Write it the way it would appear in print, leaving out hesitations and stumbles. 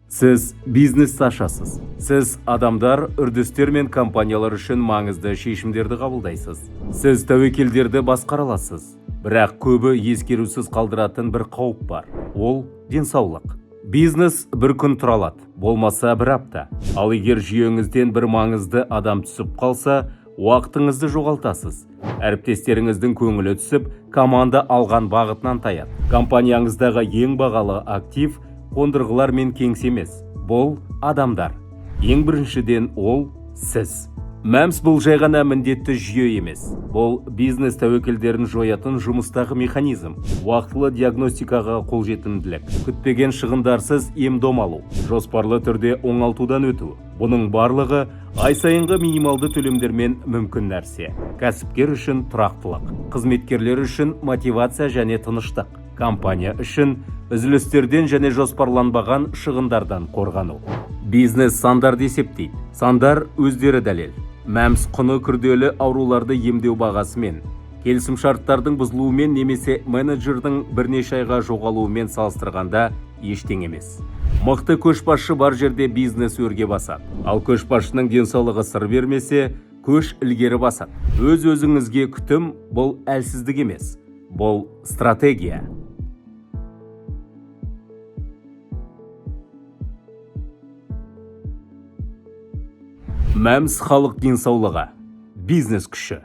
Сіз бизнес ашасыз. Сіз адамдар, үрдістер мен компаниялар үшін маңызды шешімдерді қабылдайсыз. Сіз тәуекелдерді басқара аласыз. Бірақ көбі ескерусіз қалдыратын бір қауіп бар. Ол денсаулық. Бизнес бір күн тұра алады, болмаса бір апта. Ал егер жүйеңізден бір маңызды адам түсіп қалса, уақытыңызды жоғалтасыз. Әріптестеріңіздің көңілі түсіп, команда алған бағытынан таяды. Компанияңыздағы ең бағалы актив қондырғылар мен кеңсе емес. Бұл адамдар. Ең біріншіден ол сіз. МәМС бұл жай ғана міндетті жүйе емес. Бұл бизнес тәуекелдерін жоятын жұмыстағы механизм. Уақытылы диагностикаға қолжетімділік, күтпеген шығындарсыз ем-дом алу, жоспарлы түрде оңалтудан өту. Бұның барлығы ай сайынғы минималды төлемдермен мүмкін нәрсе. Кәсіпкер үшін тұрақтылық, қызметкерлер үшін мотивация және тыныштық, компания үшін үзілістерден және жоспарланбаған шығындардан қорғану. Бизнес сандарды есептейді. Сандар өздері дәлел. МәМС құны күрделі ауруларды емдеу бағасымен, келісімшарттардың бұзылуымен немесе менеджердің бірнеше айға жоғалуымен салыстырғанда ештеңе емес. Мықты көшбасшы бар жерде бизнес өрге басады. Ал көшбасшының денсаулығы сыр бермесе, көш ілгері басады. Өз-өзіңізге күтім бұл әлсіздік емес. Бұл стратегия. МәМС халық денсаулығы, бизнес күші.